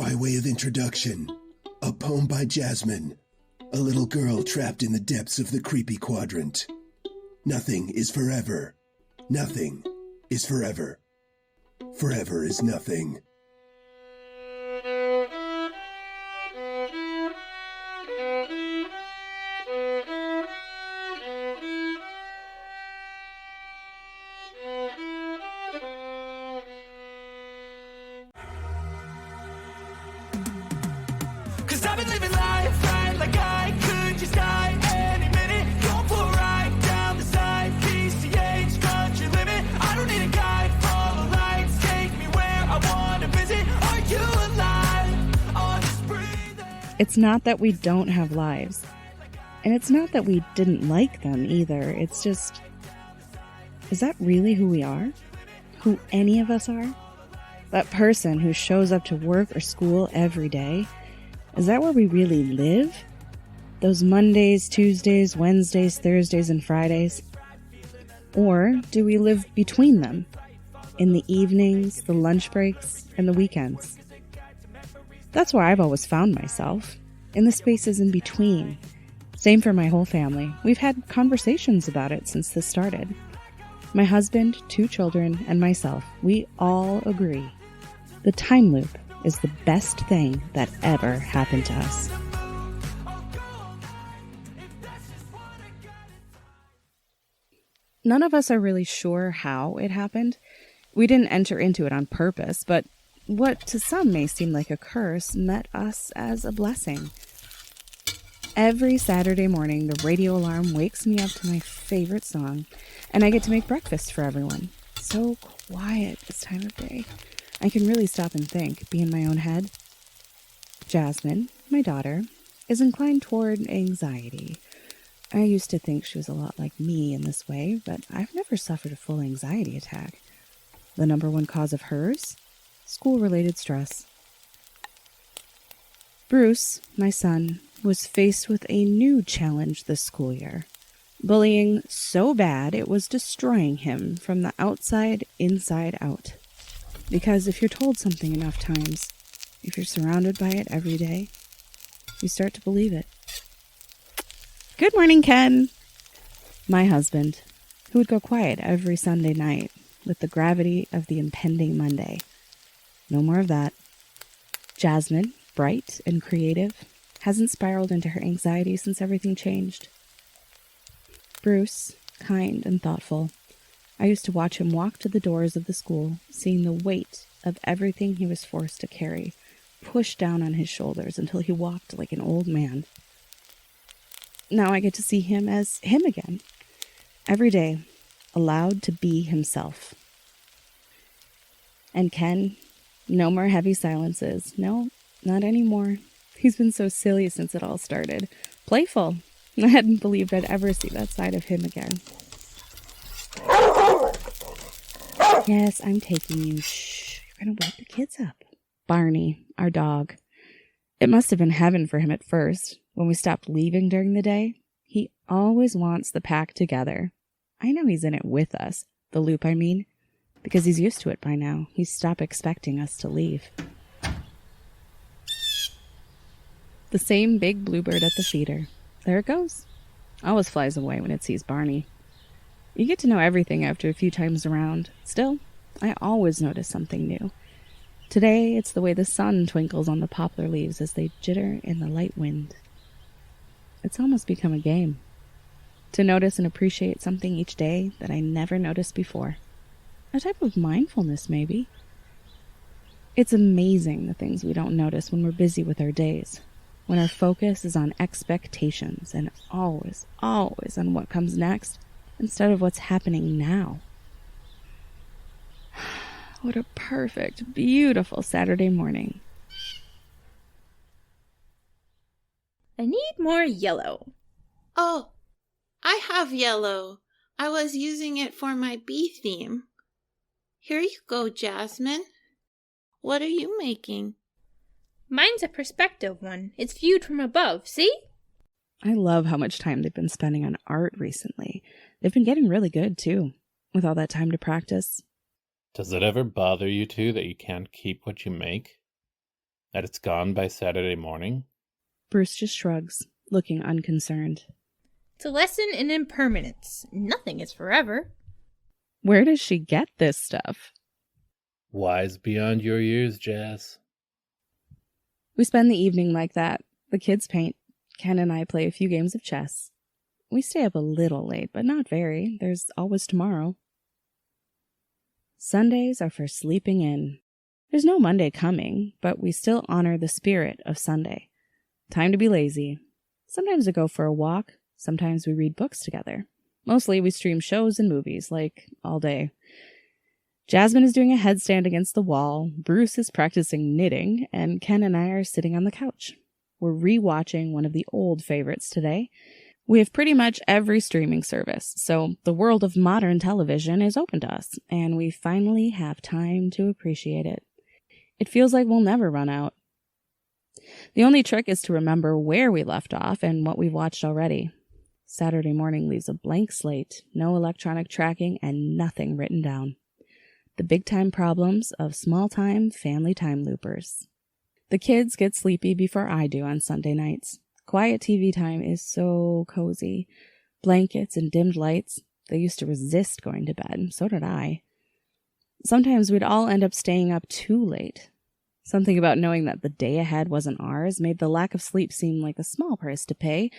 By way of introduction, a poem by Jasmine, a little girl trapped in the depths of the Creepy Quadrant. Nothing is forever. Nothing is forever. Forever is nothing. It's not that we don't have lives. And it's not that we didn't like them either. It's just, is that really who we are? Who any of us are? That person who shows up to work or school every day? Is that where we really live? Those Mondays, Tuesdays, Wednesdays, Thursdays, and Fridays? Or do we live between them? In the evenings, the lunch breaks, and the weekends? That's where I've always found myself, in the spaces in between. Same for my whole family. We've had conversations about it since this started. My husband, 2 children, and myself, we all agree. The time loop is the best thing that ever happened to us. None of us are really sure how it happened. We didn't enter into it on purpose, but what to some may seem like a curse met us as a blessing. Every Saturday morning, the radio alarm wakes me up to my favorite song, and I get to make breakfast for everyone. So quiet this time of day. I can really stop and think, be in my own head. Jasmine, my daughter, is inclined toward anxiety. I used to think she was a lot like me in this way, but I've never suffered a full anxiety attack. The number one cause of hers? School-related stress. Bruce, my son, was faced with a new challenge this school year. Bullying so bad it was destroying him from the outside inside out. Because if you're told something enough times, if you're surrounded by it every day, you start to believe it. Good morning, Ken. My husband, who would go quiet every Sunday night with the gravity of the impending Monday. No more of that. Jasmine, bright and creative, hasn't spiraled into her anxiety since everything changed. Bruce, kind and thoughtful. I used to watch him walk to the doors of the school, seeing the weight of everything he was forced to carry pushed down on his shoulders until he walked like an old man. Now I get to see him as him again. Every day, allowed to be himself. And Ken, no more heavy silences. No, not anymore. He's been so silly since it all started. Playful. I hadn't believed I'd ever see that side of him again. Yes, I'm taking you. Shh, you're going to wake the kids up. Barney, our dog. It must have been heaven for him at first. When we stopped leaving during the day, he always wants the pack together. I know he's in it with us. The loop, I mean. Because he's used to it by now. He's stopped expecting us to leave. The same big bluebird at the feeder. There it goes. Always flies away when it sees Barney. You get to know everything after a few times around. Still, I always notice something new. Today, it's the way the sun twinkles on the poplar leaves as they jitter in the light wind. It's almost become a game. To notice and appreciate something each day that I never noticed before. A type of mindfulness, maybe. It's amazing the things we don't notice when we're busy with our days. When our focus is on expectations and always on what comes next instead of what's happening now. What a perfect, beautiful Saturday morning. I need more yellow. Oh, I have yellow. I was using it for my bee theme. Here you go, Jasmine. What are you making? Mine's a perspective one. It's viewed from above, see? I love how much time they've been spending on art recently. They've been getting really good, too, with all that time to practice. Does it ever bother you two that you can't keep what you make? That it's gone by Saturday morning? Bruce just shrugs, looking unconcerned. It's a lesson in impermanence. Nothing is forever. Where does she get this stuff? Wise beyond your years, Jazz. We spend the evening like that. The kids paint. Ken and I play a few games of chess. We stay up a little late, but not very. There's always tomorrow. Sundays are for sleeping in. There's no Monday coming, but we still honor the spirit of Sunday. Time to be lazy. Sometimes we go for a walk. Sometimes we read books together. Mostly we stream shows and movies, like all day. Jasmine is doing a headstand against the wall, Bruce is practicing knitting, and Ken and I are sitting on the couch. We're re-watching one of the old favorites today. We have pretty much every streaming service, so the world of modern television is open to us, and we finally have time to appreciate it. It feels like we'll never run out. The only trick is to remember where we left off and what we've watched already. Saturday morning leaves a blank slate, no electronic tracking, and nothing written down. The big-time problems of small-time family time loopers. The kids get sleepy before I do on Sunday nights. Quiet TV time is so cozy. Blankets and dimmed lights. They used to resist going to bed. So did I. Sometimes we'd all end up staying up too late. Something about knowing that the day ahead wasn't ours made the lack of sleep seem like a small price to pay,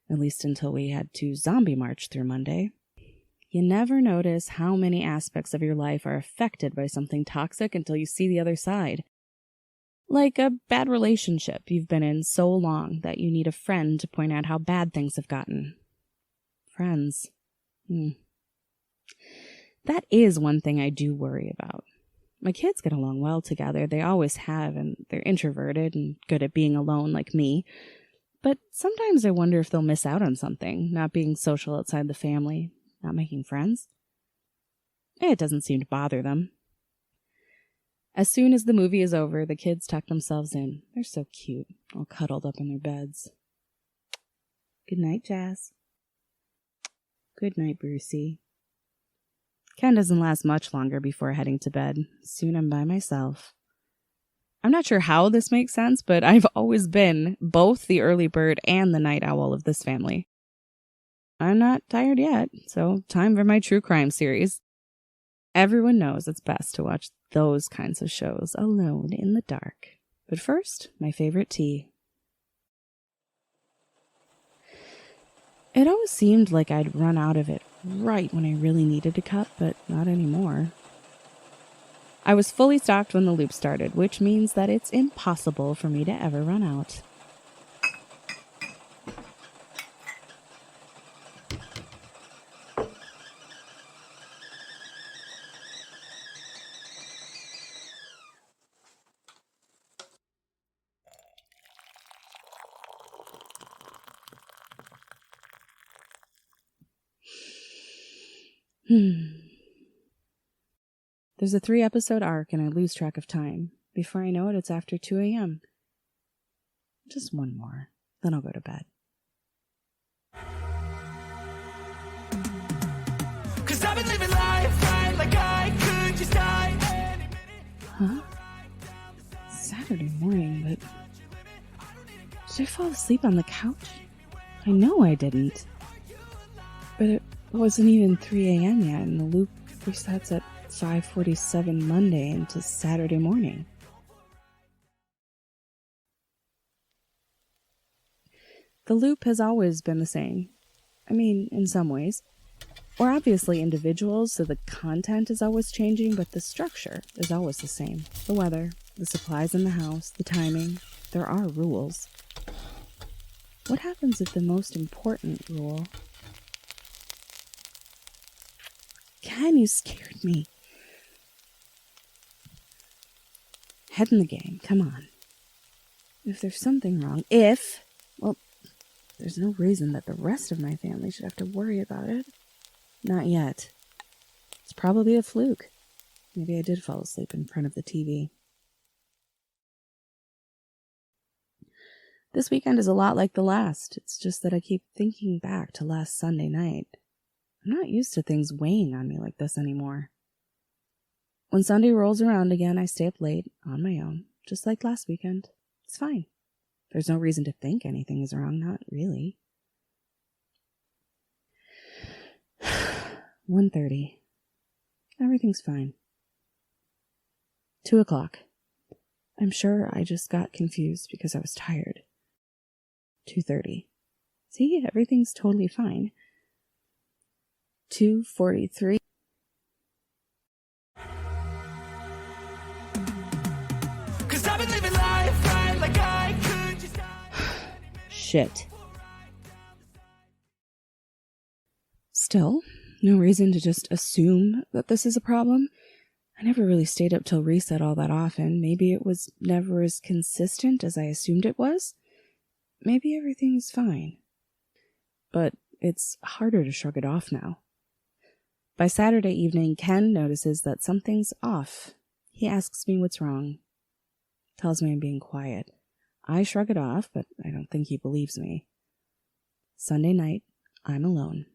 at least until we had to zombie march through Monday. You never notice how many aspects of your life are affected by something toxic until you see the other side. Like a bad relationship you've been in so long that you need a friend to point out how bad things have gotten. Friends. That is one thing I do worry about. My kids get along well together. They always have, and they're introverted and good at being alone like me. But sometimes I wonder if they'll miss out on something, not being social outside the family. Not making friends? It doesn't seem to bother them. As soon as the movie is over, the kids tuck themselves in. They're so cute, all cuddled up in their beds. Good night, Jazz. Good night, Brucey. Ken doesn't last much longer before heading to bed. Soon I'm by myself. I'm not sure how this makes sense, but I've always been both the early bird and the night owl of this family. I'm not tired yet, so time for my true crime series. Everyone knows it's best to watch those kinds of shows alone in the dark. But first, my favorite tea. It always seemed like I'd run out of it right when I really needed a cup, but not anymore. I was fully stocked when the loop started, which means that it's impossible for me to ever run out. There's a 3-episode arc and I lose track of time. Before I know it, it's after 2 a.m. Just one more, then I'll go to bed. 'Cause I've been living life right like I could just die any minute. Huh? Saturday morning, but did I fall asleep on the couch? I know I didn't. But it wasn't even 3 a.m. yet, and the loop resets at 5:47 Monday into Saturday morning. The loop has always been the same. I mean, in some ways. We're obviously individuals, so the content is always changing, but the structure is always the same. The weather, the supplies in the house, the timing. There are rules. What happens if the most important rule... Ken, you scared me. Head in the game, come on. If there's something wrong, well, there's no reason that the rest of my family should have to worry about it. Not yet. It's probably a fluke. Maybe I did fall asleep in front of the TV. This weekend is a lot like the last. It's just that I keep thinking back to last Sunday night. I'm not used to things weighing on me like this anymore. When Sunday rolls around again, I stay up late, on my own, just like last weekend. It's fine. There's no reason to think anything is wrong, not really. 1:30. Everything's fine. 2 o'clock. I'm sure I just got confused because I was tired. 2:30. See, everything's totally fine. 2:43. Shit. Still, no reason to just assume that this is a problem. I never really stayed up till reset all that often. Maybe it was never as consistent as I assumed it was. Maybe everything's fine. But it's harder to shrug it off now. By Saturday evening, Ken notices that something's off. He asks me what's wrong. Tells me I'm being quiet. I shrug it off, but I don't think he believes me. Sunday night, I'm alone.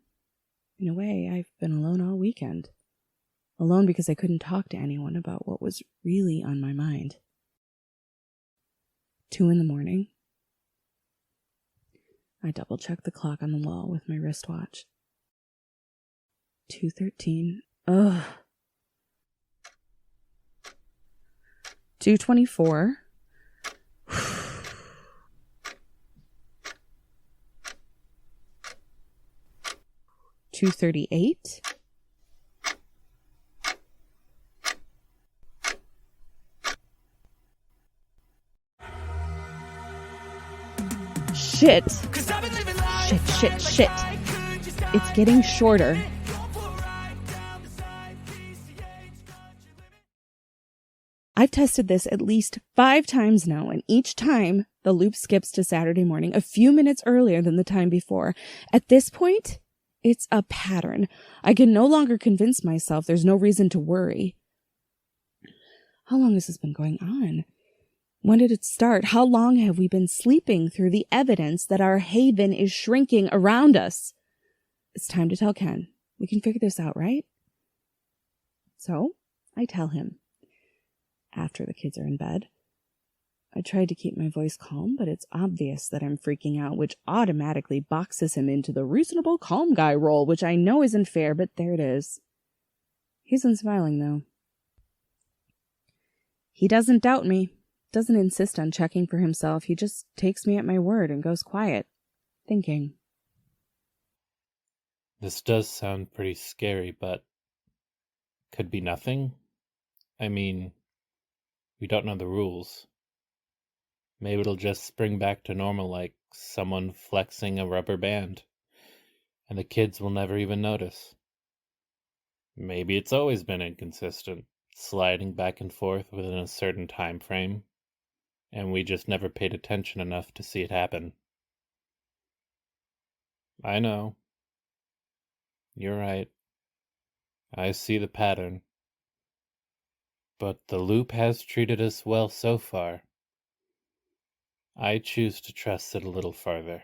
In a way, I've been alone all weekend. Alone because I couldn't talk to anyone about what was really on my mind. 2 a.m. I double-check the clock on the wall with my wristwatch. 2:13. Ugh. 2:24. 2:38. Shit. Shit. It's getting shorter. I've tested this at least 5 times now, and each time the loop skips to Saturday morning a few minutes earlier than the time before. At this point, it's a pattern. I can no longer convince myself there's no reason to worry. How long has this been going on? When did it start? How long have we been sleeping through the evidence that our haven is shrinking around us? It's time to tell Ken. We can figure this out, right? So, I tell him. After the kids are in bed. I tried to keep my voice calm, but it's obvious that I'm freaking out, which automatically boxes him into the reasonable calm guy role, which I know isn't fair, but there it is. He's unsmiling, though. He doesn't doubt me, doesn't insist on checking for himself. He just takes me at my word and goes quiet, thinking. This does sound pretty scary, but could be nothing. I mean, we don't know the rules. Maybe it'll just spring back to normal like someone flexing a rubber band, and the kids will never even notice. Maybe it's always been inconsistent, sliding back and forth within a certain time frame, and we just never paid attention enough to see it happen. I know. You're right. I see the pattern. But the loop has treated us well so far. I choose to trust it a little farther.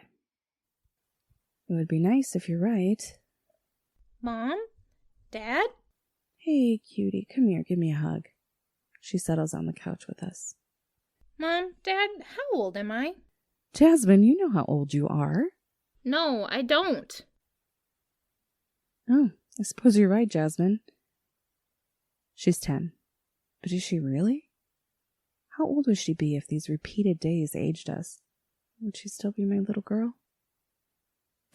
It would be nice if you're right. Mom? Dad? Hey, cutie, come here, give me a hug. She settles on the couch with us. Mom, Dad, how old am I? Jasmine, you know how old you are. No, I don't. Oh, I suppose you're right, Jasmine. She's 10. But is she really? How old would she be if these repeated days aged us? Would she still be my little girl?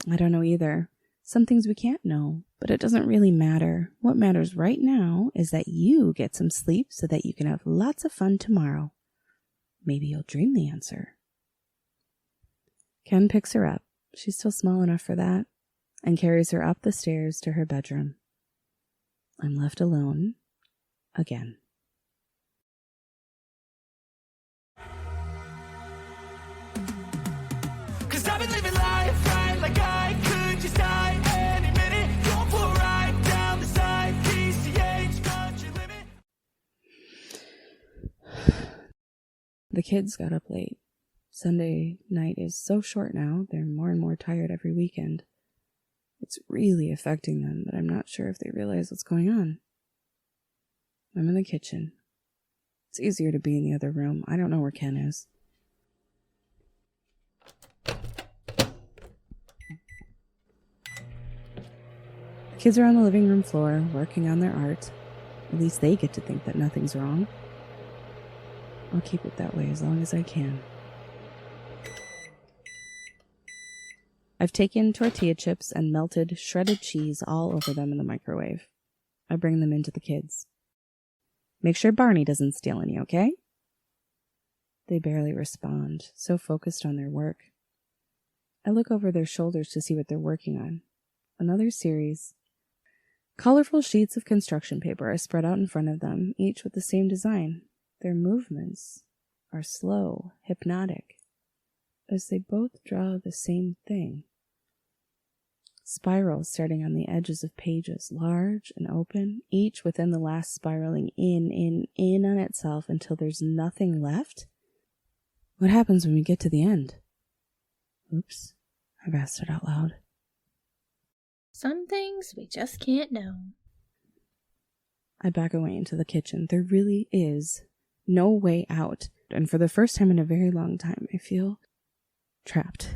I don't know either. Some things we can't know, but it doesn't really matter. What matters right now is that you get some sleep so that you can have lots of fun tomorrow. Maybe you'll dream the answer. Ken picks her up. She's still small enough for that, and carries her up the stairs to her bedroom. I'm left alone again. I've been living life right like I could just die any minute. Going for a ride down the side, PCH country limit. The kids got up late. Sunday night is so short now, they're more and more tired every weekend. It's really affecting them, but I'm not sure if they realize what's going on. I'm in the kitchen. It's easier to be in the other room. I don't know where Ken is. Kids are on the living room floor, working on their art. At least they get to think that nothing's wrong. I'll keep it that way as long as I can. I've taken tortilla chips and melted shredded cheese all over them in the microwave. I bring them into the kids. Make sure Barney doesn't steal any, okay? They barely respond, so focused on their work. I look over their shoulders to see what they're working on. Another series. Colorful sheets of construction paper are spread out in front of them, each with the same design. Their movements are slow, hypnotic, as they both draw the same thing. Spirals starting on the edges of pages, large and open, each within the last spiraling in on itself until there's nothing left. What happens when we get to the end? Oops, I've asked it out loud. Some things we just can't know. I back away into the kitchen. There really is no way out, and for the first time in a very long time, I feel trapped.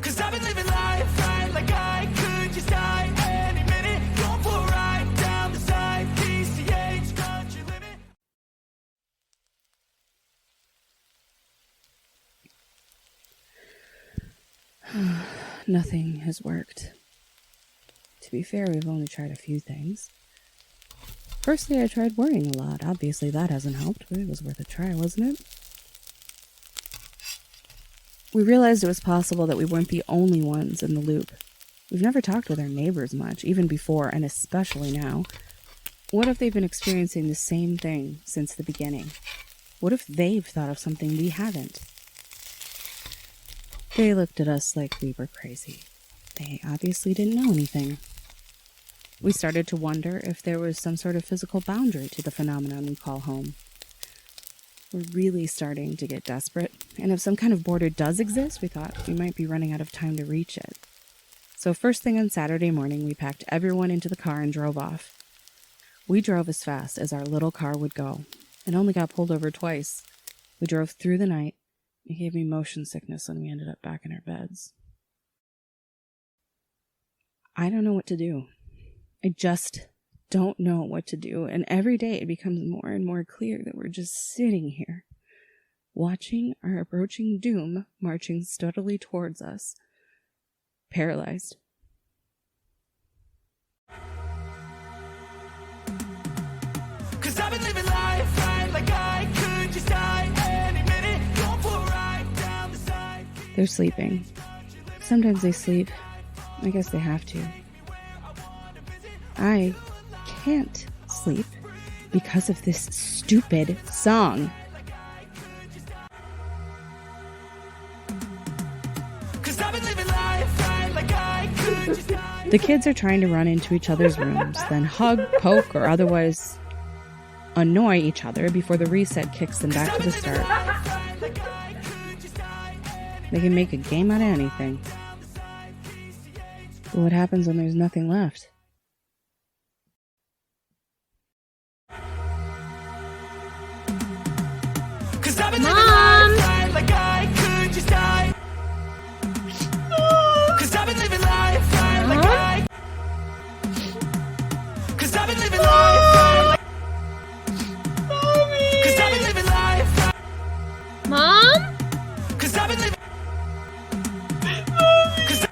Cause I've been living life right like I could just die any minute. Going for a ride down the side, PCH country limit. Nothing has worked. To be fair, we've only tried a few things. Firstly, I tried worrying a lot. Obviously, that hasn't helped, but it was worth a try, wasn't it? We realized it was possible that we weren't the only ones in the loop. We've never talked with our neighbors much, even before, and especially now. What if they've been experiencing the same thing since the beginning? What if they've thought of something we haven't? They looked at us like we were crazy. They obviously didn't know anything. We started to wonder if there was some sort of physical boundary to the phenomenon we call home. We're really starting to get desperate, and if some kind of border does exist, we thought we might be running out of time to reach it. So first thing on Saturday morning, we packed everyone into the car and drove off. We drove as fast as our little car would go, and only got pulled over twice. We drove through the night. It gave me motion sickness when we ended up back in our beds. I don't know what to do. I just don't know what to do, and every day it becomes more and more clear that we're just sitting here, watching our approaching doom marching steadily towards us, paralyzed. Cause I've been living life right like I could just die any minute. Going for a ride down the side. They're sleeping. Sometimes they sleep. I guess they have to. I can't sleep because of this stupid song. Cause I've been living life right like I could just die. The kids are trying to run into each other's rooms, then hug, poke, or otherwise annoy each other before the reset kicks them back to the start. They can make a game out of anything. But what happens when there's nothing left? Cause I've been living life right like I could just die. Cause I've been living life right like I. Cause I've been living life right like. Cause I've been living life right. Mom? Cause I've been living. Cause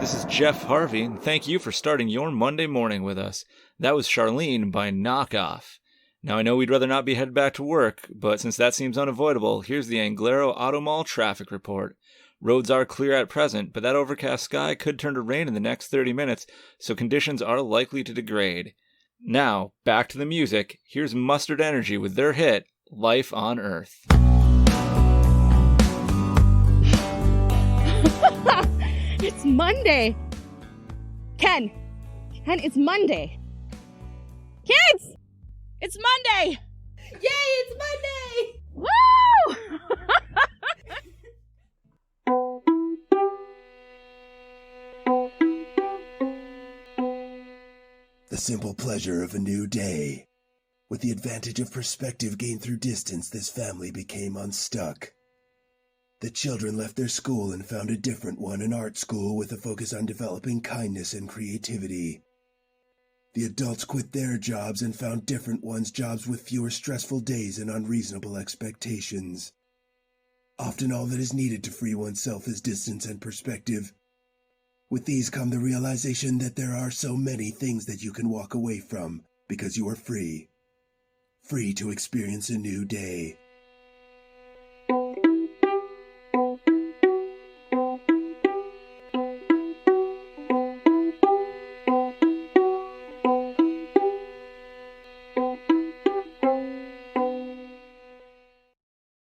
This is Jeff Harvey, and thank you for starting your Monday morning with us. That was Charlene by Knockoff. Now, I know we'd rather not be headed back to work, but since that seems unavoidable, here's the Anglero Auto Mall traffic report. Roads are clear at present, but that overcast sky could turn to rain in the next 30 minutes, so conditions are likely to degrade. Now, back to the music. Here's Mustard Energy with their hit, Life on Earth. It's Monday! Ken, it's Monday! Kids! It's Monday! Yay, it's Monday! Woo! The simple pleasure of a new day. With the advantage of perspective gained through distance, this family became unstuck. The children left their school and found a different one, an art school with a focus on developing kindness and creativity. The adults quit their jobs and found different ones, jobs with fewer stressful days and unreasonable expectations. Often all that is needed to free oneself is distance and perspective. With these come the realization that there are so many things that you can walk away from because you are free. Free to experience a new day.